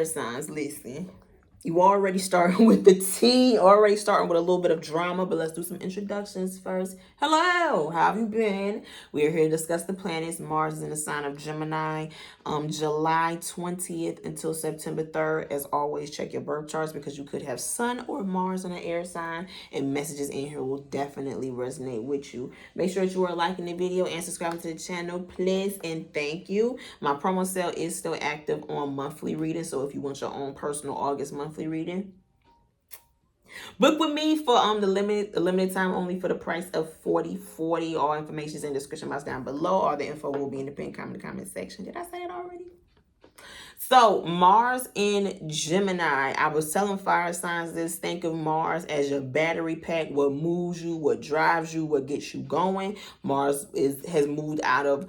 signs, listen. You already starting with the tea, already starting with a little bit of drama, but let's do some introductions first. Hello, how have you been? We are here to discuss the planets. Mars is in the sign of Gemini, July 20th until September 3rd. As always, check your birth charts because you could have Sun or Mars in an air sign, and messages in here will definitely resonate with you. Make sure that you are liking the video and subscribing to the channel, please, and thank you. My promo sale is still active on monthly reading, so if you want your own personal August monthly reading, book with me for the limited time only for the price of $40.40. All information is in the description box down below. All the info will be in the pinned comment section. Did I say it already? So Mars in Gemini. I was telling fire signs this. Think of Mars as your battery pack. What moves you, what drives you, what gets you going. Mars has moved out of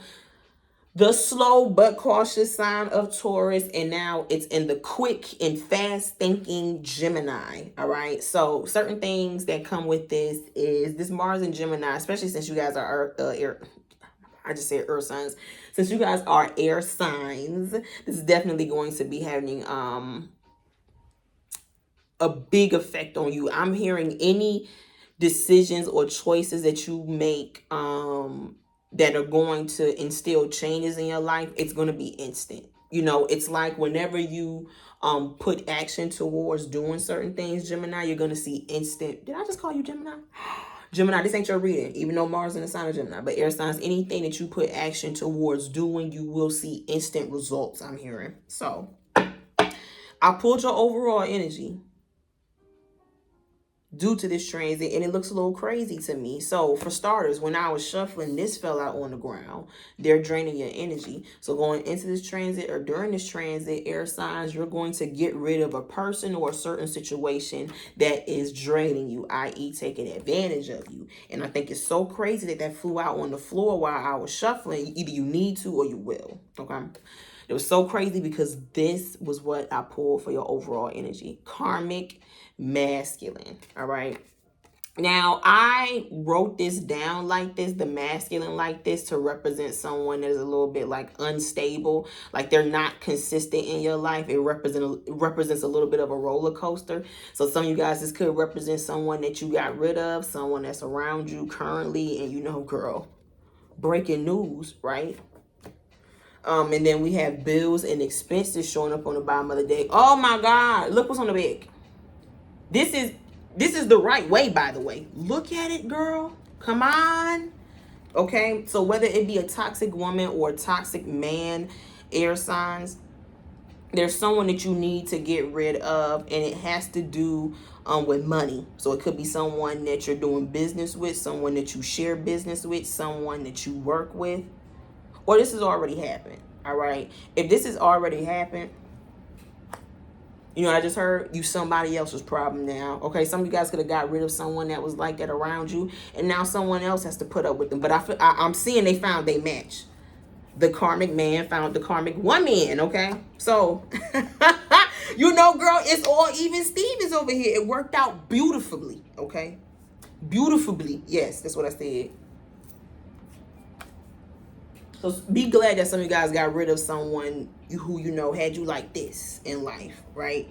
the slow but cautious sign of Taurus, and now it's in the quick and fast thinking Gemini. All right, so certain things that come with this is this Mars in Gemini, especially since you guys are air, I just said earth signs. Since you guys are air signs, this is definitely going to be having a big effect on you. I'm hearing any decisions or choices that you make that are going to instill changes in your life, it's going to be instant. You know, it's like whenever you put action towards doing certain things, Gemini, you're going to see instant. Did I just call you Gemini? Gemini, this ain't your reading, even though Mars in the sign of Gemini. But air signs, anything that you put action towards doing, you will see instant results, I'm hearing. So I pulled your overall energy due to this transit, and it looks a little crazy to me. So for starters, when I was shuffling, this fell out on the ground. They're draining your energy. So going into this transit or during this transit, air signs, you're going to get rid of a person or a certain situation that is draining you, i.e. taking advantage of you. And I think it's so crazy that that flew out on the floor while I was shuffling. Either you need to or you will. Okay. It was so crazy because this was what I pulled for your overall energy. Karmic masculine. All right. Now, I wrote this down like this, the masculine like this, to represent someone that is a little bit like unstable, like they're not consistent in your life. It represents a little bit of a roller coaster. So some of you guys, this could represent someone that you got rid of, someone that's around you currently, and you know, girl, breaking news, right? And then we have bills and expenses showing up on the bottom of the deck. Oh my God, look what's on the back. This is the right way, by the way. Look at it, girl. Come on. Okay, so whether it be a toxic woman or a toxic man, air signs, there's someone that you need to get rid of, and it has to do with money. So it could be someone that you're doing business with, someone that you share business with, someone that you work with, or this has already happened. All right, if this has already happened, you know what I just heard? You somebody else's problem now. Okay, some of you guys could have got rid of someone that was like that around you, and now someone else has to put up with them. But I'm seeing they found they match. The karmic man found the karmic woman. Okay, so you know, girl, it's all even Stevens over here. It worked out beautifully. Okay, beautifully. Yes, that's what I said. So be glad that some of you guys got rid of someone who, you know, had you like this in life, right?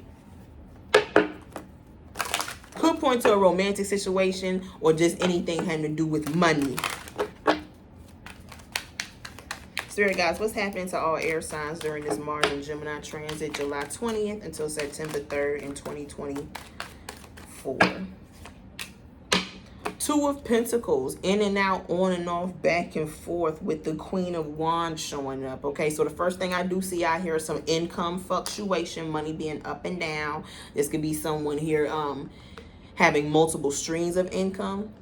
Could point to a romantic situation or just anything having to do with money. Spirit guys, what's happening to all air signs during this Mars and Gemini transit, July 20th until September 3rd in 2024? Two of Pentacles, in and out, on and off, back and forth, with the Queen of Wands showing up. Okay, so the first thing I do see out here is some income fluctuation, money being up and down. This could be someone here having multiple streams of income.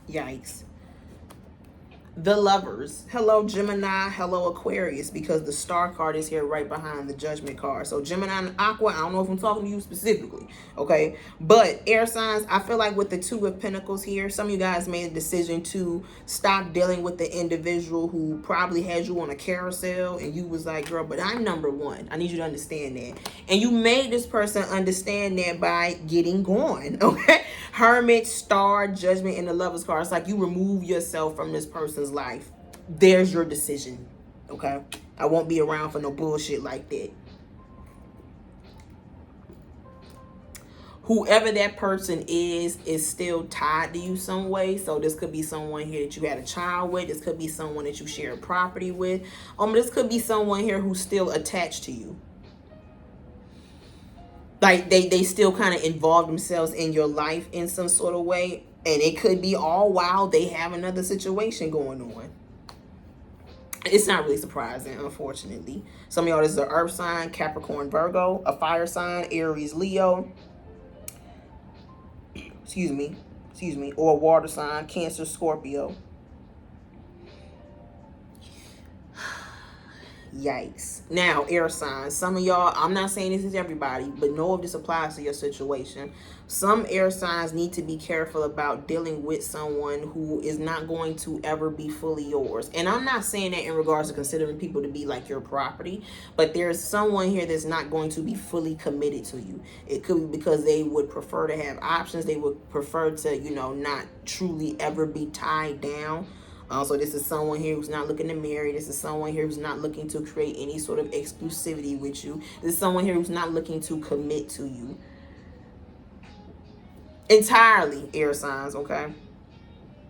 Yikes. The Lovers. Hello, Gemini. Hello, Aquarius, because the Star card is here right behind the Judgment card. So, Gemini and Aqua, I don't know if I'm talking to you specifically, okay? But air signs, I feel like with the Two of Pentacles here, some of you guys made a decision to stop dealing with the individual who probably had you on a carousel and you was like, girl, but I'm number one. I need you to understand that. And you made this person understand that by getting gone, okay? Hermit, Star, Judgment, and the Lovers card. It's like you remove yourself from this person's life. There's your decision, okay? I won't be around for no bullshit like that. Whoever that person is still tied to you some way. So this could be someone here that you had a child with. This could be someone that you share property with. This could be someone here who's still attached to you. Like they still kind of involve themselves in your life in some sort of way. And it could be all while they have another situation going on. It's not really surprising, unfortunately. Some of y'all, this is an earth sign, Capricorn, Virgo, a fire sign, Aries, Leo. Excuse me, or a water sign, Cancer, Scorpio. Yikes. Now, air signs. Some of y'all, I'm not saying this is everybody, but know if this applies to your situation. Some air signs need to be careful about dealing with someone who is not going to ever be fully yours. And I'm not saying that in regards to considering people to be like your property, but there's someone here that's not going to be fully committed to you. It could be because they would prefer to have options. They would prefer to, not truly ever be tied down. So this is someone here who's not looking to marry. This is someone here who's not looking to create any sort of exclusivity with you. This is someone here who's not looking to commit to you entirely, air signs, okay?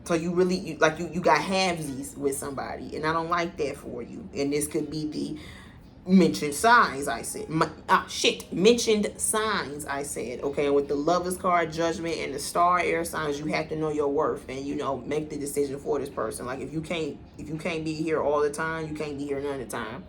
So you really, you got halvesies with somebody, and I don't like that for you. And this could be the mentioned signs I said. Mentioned signs I said. Okay, with the Lovers card, Judgment, and the Star air signs, you have to know your worth and make the decision for this person. Like if you can't be here all the time, you can't be here none of the time.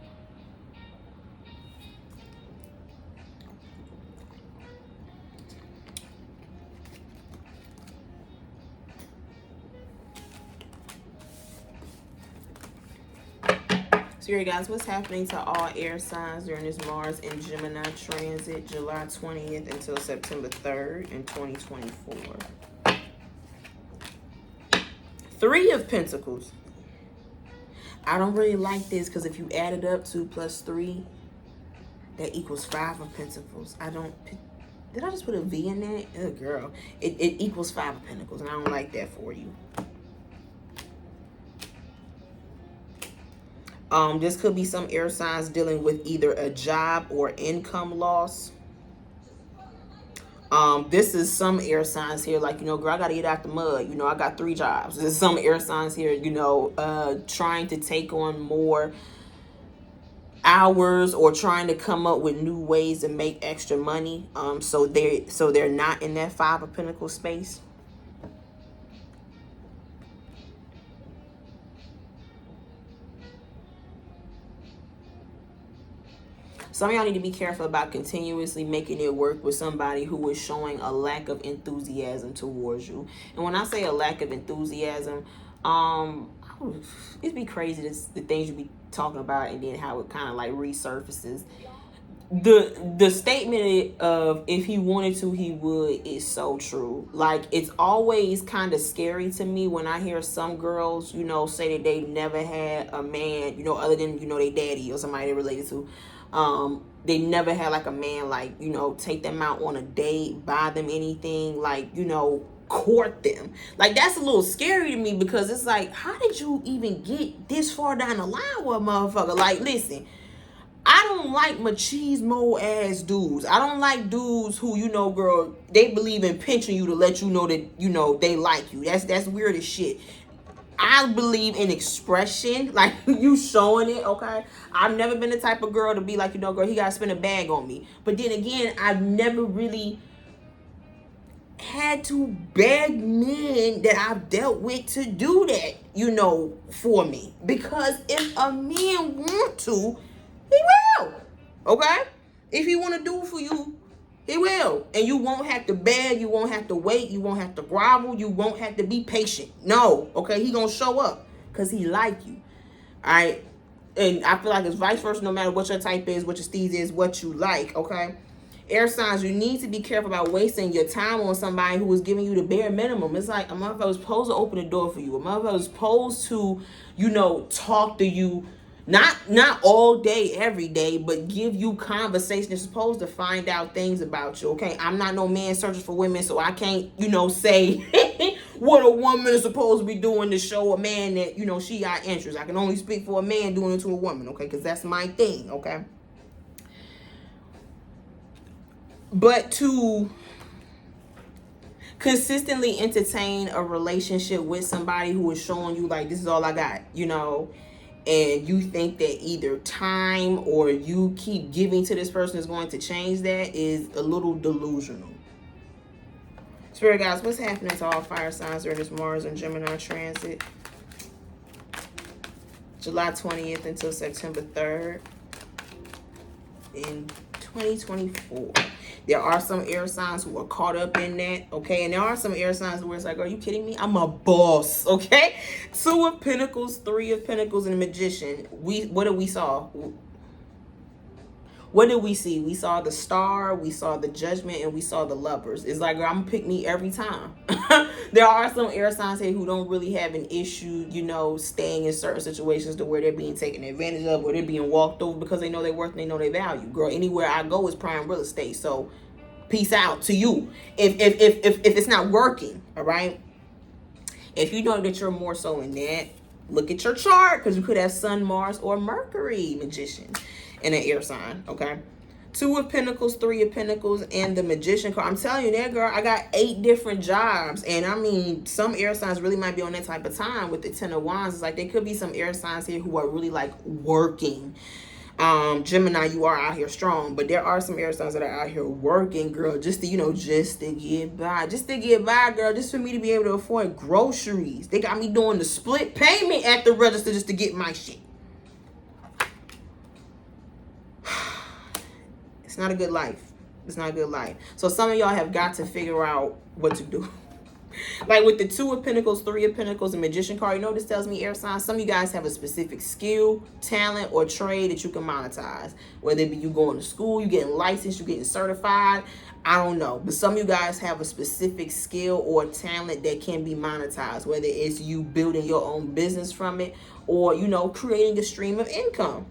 So here, guys, what's happening to all air signs during this Mars and Gemini transit, July 20th until September 3rd in 2024? Three of Pentacles. I don't really like this because if you add it up, 2 plus 3, that equals 5 of Pentacles. Did I just put a V in that? Oh, girl. It equals 5 of Pentacles, and I don't like that for you. This could be some air signs dealing with either a job or income loss. This is some air signs here, like, girl, I gotta get out the mud. I got 3 jobs. There's some air signs here, trying to take on more hours or trying to come up with new ways to make extra money. So they're not in that 5 of Pentacles space. Some of y'all need to be careful about continuously making it work with somebody who is showing a lack of enthusiasm towards you. And when I say a lack of enthusiasm, it'd be crazy the things you be talking about and then how it kind of like resurfaces. The statement of if he wanted to, he would is so true. Like, it's always kind of scary to me when I hear some girls, say that they've never had a man, other than, their daddy or somebody they're related to. They never had like a man, like, take them out on a date, buy them anything, like, court them. Like, that's a little scary to me because it's like, how did you even get this far down the line with a motherfucker? Like, listen, I don't like machismo ass dudes. I don't like dudes who, girl, they believe in pinching you to let you know that, they like you. That's weird as shit. I believe in expression, like you showing it, okay? I've never been the type of girl to be like, girl, he got to spend a bag on me. But then again, I've never really had to beg men that I've dealt with to do that, for me. Because if a man want to, he will, okay? If he want to do for you, he will. And you won't have to beg. You won't have to wait. You won't have to grovel. You won't have to be patient. No. Okay? He gonna show up. because he like you. All right. And I feel like it's vice versa, no matter what your type is, what your steez is, what you like, okay? Air signs, you need to be careful about wasting your time on somebody who is giving you the bare minimum. It's like a motherfucker was supposed to open the door for you. A motherfucker was supposed to, talk to you, not all day, every day, but give you conversation. They're supposed to find out things about you, okay? I'm not no man searching for women, so I can't, say what a woman is supposed to be doing to show a man that, she got interest. I can only speak for a man doing it to a woman, okay? Because that's my thing, okay? But to consistently entertain a relationship with somebody who is showing you like, this is all I got, and you think that either time or you keep giving to this person is going to change that, is a little delusional. Spirit guys, what's happening to all fire signs during this Mars and Gemini transit? July 20th until September 3rd in 2024. There are some air signs who are caught up in that, okay? And there are some air signs where it's like, are you kidding me? I'm a boss, okay? 2 of Pentacles, 3 of Pentacles, and the Magician. What did we saw? What did we see? We saw the Star, we saw the Judgment, and we saw the Lovers. It's like, girl, I'm gonna pick me every time. There are some air signs here who don't really have an issue, staying in certain situations to where they're being taken advantage of or they're being walked over because they know their worth and they know their value. Girl, anywhere I go is prime real estate. So peace out to you. If it's not working, all right? If you know that you're more so in that, look at your chart, because you could have Sun, Mars, or Mercury, Magician, in an air sign, okay? 2 of Pentacles, 3 of Pentacles, and the Magician card. I'm telling you that, girl, I got 8 different jobs. And I mean, some air signs really might be on that type of time with the 10 of Wands. It's like there could be some air signs here who are really like working. Gemini, you are out here strong, but there are some air signs that are out here working, girl, just to, just to get by. Just to get by, girl, just for me to be able to afford groceries. They got me doing the split payment at the register just to get my shit. It's not a good life. It's not a good life. So some of y'all have got to figure out what to do. Like with the 2 of Pentacles, 3 of Pentacles, and Magician card, this tells me, air signs, some of you guys have a specific skill, talent, or trade that you can monetize. Whether it be you going to school, you getting licensed, you getting certified, I don't know. But some of you guys have a specific skill or talent that can be monetized. Whether it's you building your own business from it or, creating a stream of income.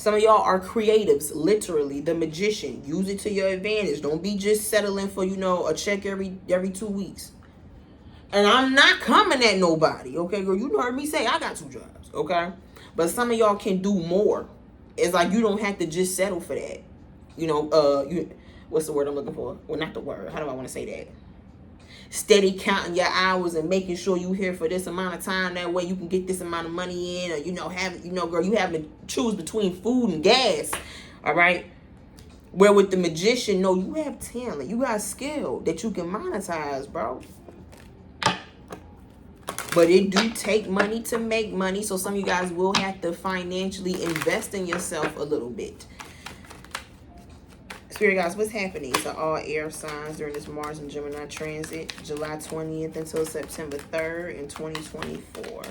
Some of y'all are creatives, literally. The Magician, use it to your advantage. Don't be just settling for, a check every 2 weeks. And I'm not coming at nobody, okay, girl? You heard me say I got 2 jobs, okay? But some of y'all can do more. It's like you don't have to just settle for that. What's the word I'm looking for? Well, not the word. How do I want to say that? Steady counting your hours and making sure you here for this amount of time. That way you can get this amount of money in, or girl, you have to choose between food and gas. All right. Where with the Magician, no, you have talent, you got skill that you can monetize, bro. But it do take money to make money, so some of you guys will have to financially invest in yourself a little bit. Spirit guys, what's happening to all air signs during this Mars and Gemini transit, July 20th until September 3rd in 2024?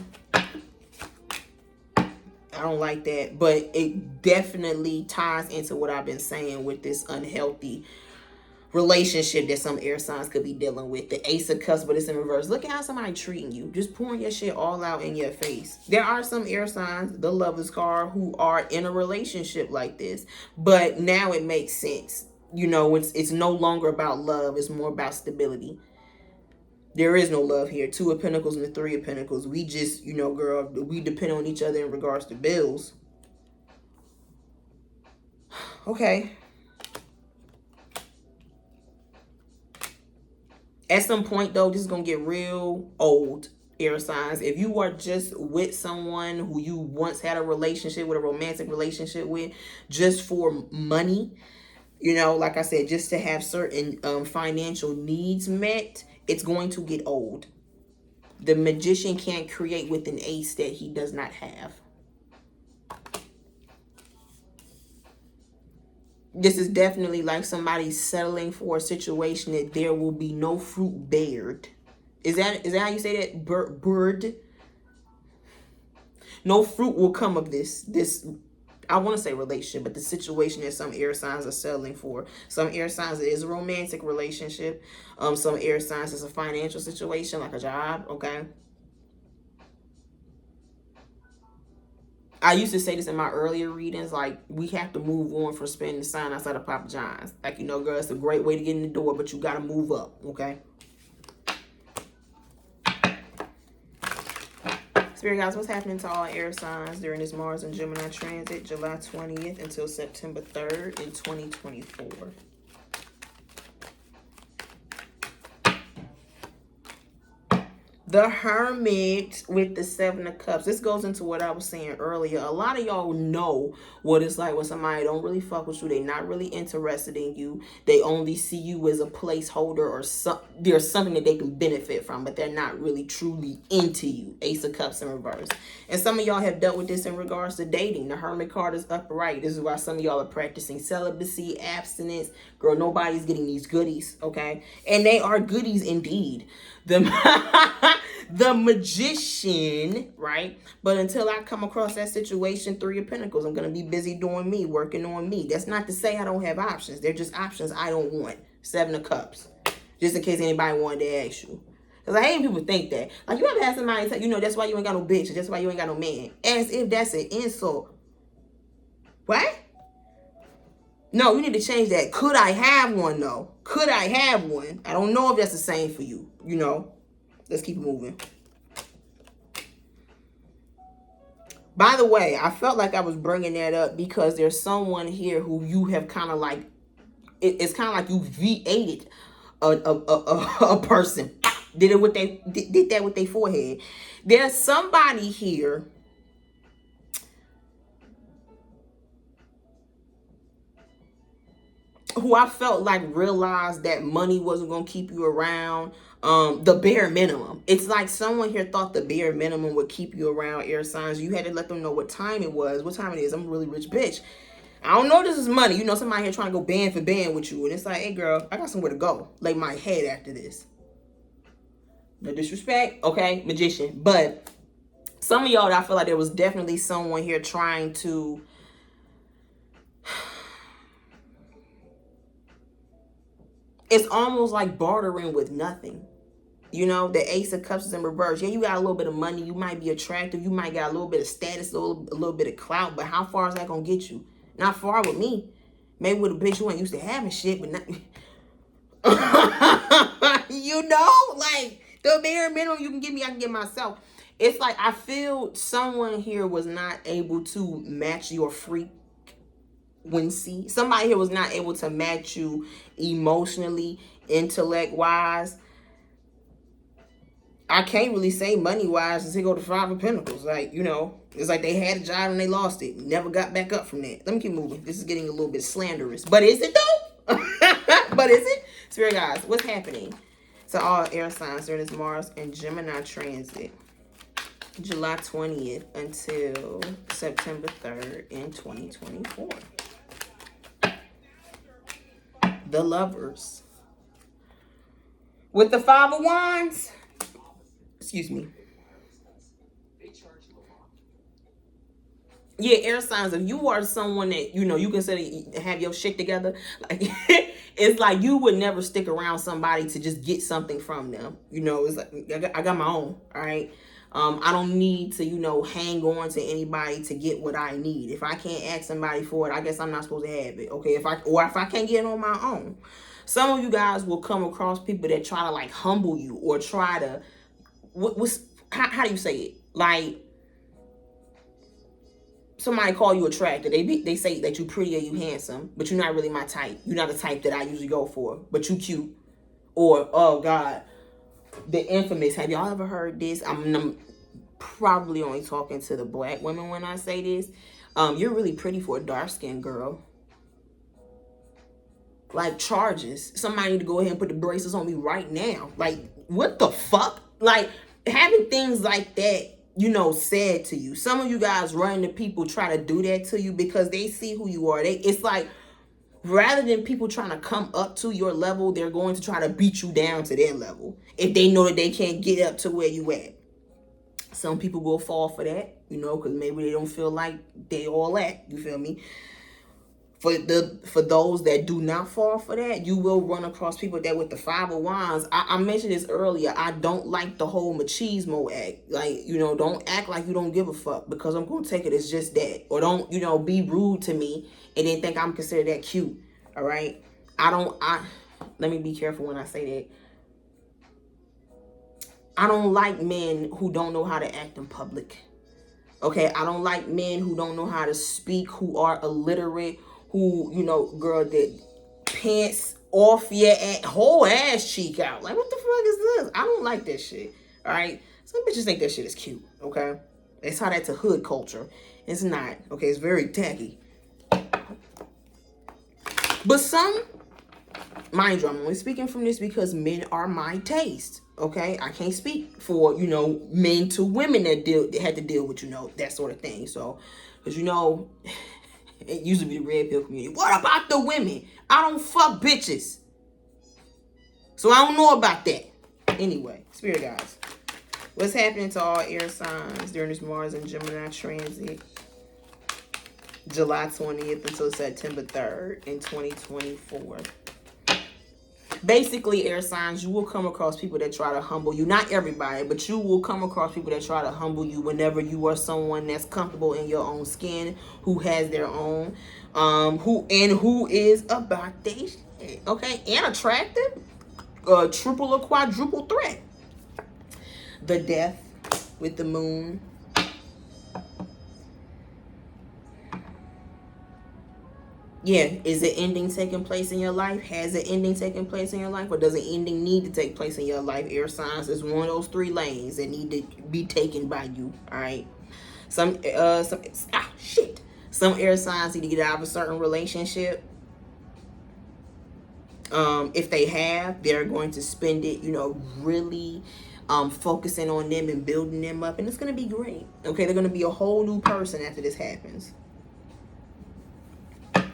I don't like that, but it definitely ties into what I've been saying with this unhealthy relationship that some air signs could be dealing with. The Ace of Cups, but it's in reverse. Look at how somebody treating you, just pouring your shit all out in your face. There are some air signs, the Lovers card, who are in a relationship like this, but now it makes sense. It's no longer about love, it's more about stability. There is no love here. 2 of Pentacles and the 3 of Pentacles. We just, girl, we depend on each other in regards to bills. Okay. At some point, though, this is going to get real old, air signs. If you are just with someone who you once had a relationship with, a romantic relationship with, just for money, like I said, just to have certain financial needs met, it's going to get old. The Magician can't create with an ace that he does not have. This is definitely like somebody settling for a situation that there will be no fruit bared. Is that how you say that? Bird. No fruit will come of this. I want to say relationship, but the situation that some air signs are settling for. Some air signs it is a romantic relationship. Some air signs it's a financial situation, like a job. Okay. I used to say this in my earlier readings, like we have to move on from spending the sign outside of Papa John's. Like, girl, it's a great way to get in the door, but you gotta move up, okay? Spirit guys, what's happening to all air signs during this Mars and Gemini transit, July 20th until September 3rd in 2024? The Hermit with the Seven of Cups. This goes into what I was saying earlier. A lot of y'all know what it's like when somebody don't really fuck with you. They not really interested in you. They only see you as a placeholder or there's something that they can benefit from, but they're not really truly into you. Ace of Cups in reverse. And some of y'all have dealt with this in regards to dating. The Hermit card is upright. This is why some of y'all are practicing celibacy, abstinence. Girl, nobody's getting these goodies, okay? And they are goodies indeed. The Magician, right? But until I come across that situation, Three of Pentacles, I'm going to be busy doing me, working on me. That's not to say I don't have options. They're just options I don't want. Seven of Cups. Just in case anybody wanted to ask you. Because I hate when people think that. Like, you ever had somebody say, that's why you ain't got no bitch. That's why you ain't got no man. As if that's an insult. What? No, you need to change that. Could I have one, though? Could I have one? I don't know if that's the same for you, Let's keep moving. By the way, I felt like I was bringing that up because there's someone here who you have kind of like, it's kind of like you V8'd a person. Did that with their forehead. There's somebody here who I felt like realized that money wasn't going to keep you around. The bare minimum. It's like someone here thought the bare minimum would keep you around, air signs. You had to let them know what time it was. What time it is. I'm a really rich bitch. I don't know this is money. Somebody here trying to go band for band with you. And it's like, hey, girl, I got somewhere to go. Lay my head after this. No disrespect. Okay, Magician. But some of y'all, I feel like there was definitely someone here trying to... It's almost like bartering with nothing. The Ace of Cups is in reverse. Yeah, you got a little bit of money. You might be attractive. You might got a little bit of status, a little bit of clout. But how far is that going to get you? Not far with me. Maybe with a bitch who ain't used to having shit, but not... like, the bare minimum you can give me, I can give myself. It's like I feel someone here was not able to match your frequency. Somebody here was not able to match you emotionally, intellect-wise. I can't really say money-wise until go to Five of Pentacles. Like, it's like they had a job and they lost it. Never got back up from that. Let me keep moving. This is getting a little bit slanderous. But is it, though? But is it? Spirit guys, what's happening to all air signs during this Mars and Gemini transit? July 20th until September 3rd in 2024. The Lovers. With the Five of Wands. Excuse me. Yeah, air signs, if you are someone that, you consider have your shit together, like, it's like you would never stick around somebody to just get something from them. It's like, I got my own, all right? I don't need to, hang on to anybody to get what I need. If I can't ask somebody for it, I guess I'm not supposed to have it, okay? If I can't get it on my own. Some of you guys will come across people that try to, like, humble you or try to, how do you say it? Like, somebody call you attractive. They say that you pretty or you handsome, but you're not really my type. You're not the type that I usually go for, but you cute. Or, oh, God, the infamous, have y'all ever heard this? I'm probably only talking to the black women when I say this. You're really pretty for a dark-skinned girl. Like, charges. Somebody need to go ahead and put the braces on me right now. Like, what the fuck? Like, having things like that, said to you. Some of you guys run into people try to do that to you because they see who you are. It's like, Rather than people trying to come up to your level, they're going to try to beat you down to their level if they know that they can't get up to where you at. Some people will fall for that, you know, because maybe they don't feel like they all that. You feel me? For those that do not fall for that, you will run across people that with the 5 of wands. I mentioned this earlier. I don't like the whole machismo act. Like, you know, don't act like you don't give a fuck, because I'm gonna take it as just that. Or don't, you know, be rude to me and then think I'm considered that cute. All right. Let me be careful when I say that. I don't like men who don't know how to act in public. Okay, I don't like men who don't know how to speak, who are illiterate, who, you know, girl, that pants off your whole ass cheek out. Like, what the fuck is this? I don't like that shit. All right, some bitches think that shit is cute. Okay, that's how that's a hood culture. It's not. Okay, it's very tacky. But some, mind you, I'm only speaking from this because men are my taste. Okay, I can't speak for, you know, men to women that had to deal with, you know, that sort of thing. So, because, you know, it used to be the red pill community. What about the women? I don't fuck bitches, so I don't know about that. Anyway, spirit guys, what's happening to all air signs during this Mars and Gemini transit, July 20th until September 3rd in 2024? Basically, air signs, you will come across people that try to humble you. Not everybody, but you will come across people that try to humble you whenever you are someone that's comfortable in your own skin, who has their own, who is about their shit, okay, and attractive, triple or quadruple threat. The death with the moon. Yeah, is the ending taking place in your life? Has the ending taken place in your life? Or does the ending need to take place in your life? Air signs is one of those 3 lanes that need to be taken by you. All right. Some air signs need to get out of a certain relationship. If they have, they're going to spend it, you know, really focusing on them and building them up. And it's going to be great. Okay, they're going to be a whole new person after this happens.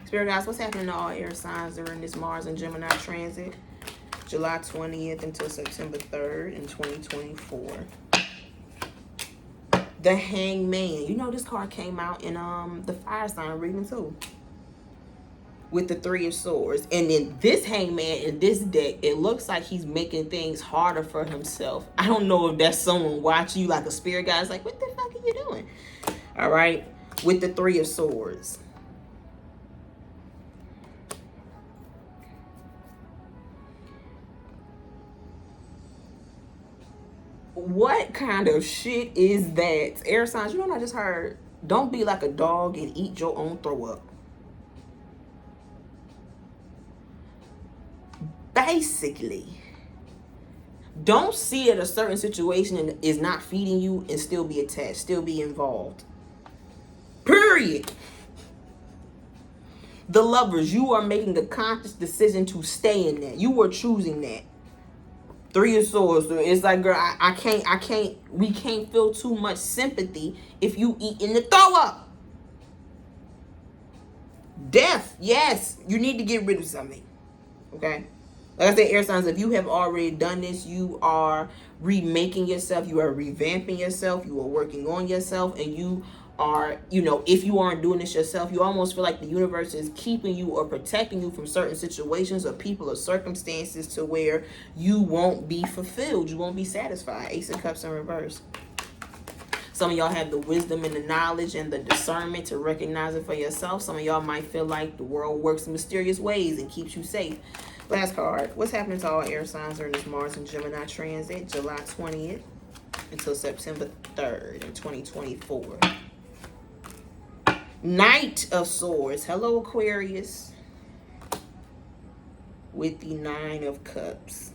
Spirit guys, what's happening to all air signs during this Mars and Gemini transit, July 20th until September 3rd in 2024? The Hangman. You know, this card came out in the fire sign reading too, with the 3 of Swords. And then this Hangman in this deck, it looks like he's making things harder for himself. I don't know if that's someone watching you, like a spirit guy. It's like, what the fuck are you doing? All right, with the 3 of Swords. What kind of shit is that? Air signs, you know what I just heard? Don't be like a dog and eat your own throw up. Basically, don't see that a certain situation is not feeding you and still be attached, still be involved. Period. The Lovers, you are making a conscious decision to stay in that. You are choosing that. 3 of Swords. It's like, girl, we can't feel too much sympathy if you eat in the throw up. Death, yes, you need to get rid of something. Okay, like I said, air signs, if you have already done this, you are remaking yourself, you are revamping yourself, you are working on yourself, and you are, you know, if you aren't doing this yourself, you almost feel like the universe is keeping you or protecting you from certain situations or people or circumstances to where you won't be fulfilled, you won't be satisfied. Ace of Cups in reverse. Some of y'all have the wisdom and the knowledge and the discernment to recognize it for yourself. Some of y'all might feel like the world works in mysterious ways and keeps you safe. Last card. What's happening to all air signs during this Mars and Gemini transit, July 20th until September 3rd in 2024? Knight of Swords. Hello, Aquarius. With the 9 of Cups.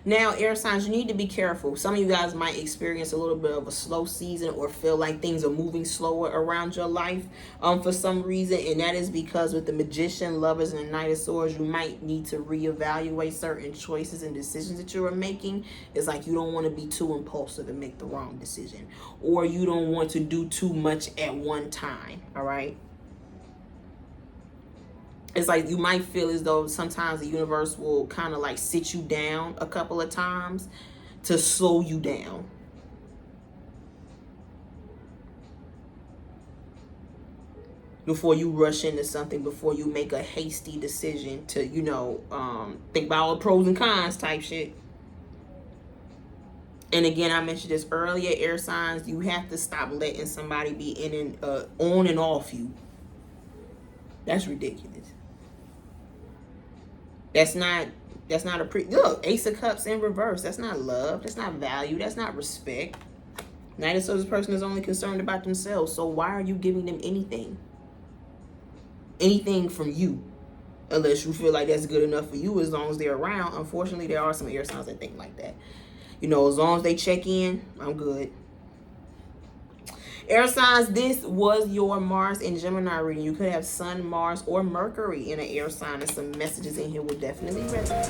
Now, air signs, you need to be careful. Some of you guys might experience a little bit of a slow season or feel like things are moving slower around your life for some reason. And that is because with the Magician, Lovers, and the Knight of Swords, you might need to reevaluate certain choices and decisions that you are making. It's like you don't want to be too impulsive and make the wrong decision. Or you don't want to do too much at one time, all right? It's like you might feel as though sometimes the universe will kind of like sit you down a couple of times to slow you down. Before you rush into something, before you make a hasty decision to, you know, think about all the pros and cons type shit. And again, I mentioned this earlier, air signs, you have to stop letting somebody be in and on and off you. That's ridiculous. That's not a look, Ace of Cups in reverse. That's not love. That's not value. That's not respect. Knight of Swords person is only concerned about themselves. So why are you giving them anything? Anything from you? Unless you feel like that's good enough for you as long as they're around. Unfortunately, there are some air signs that think like that. You know, as long as they check in, I'm good. Air signs, this was your Mars and Gemini reading. You could have Sun, Mars, or Mercury in an air sign, and some messages in here will definitely resonate.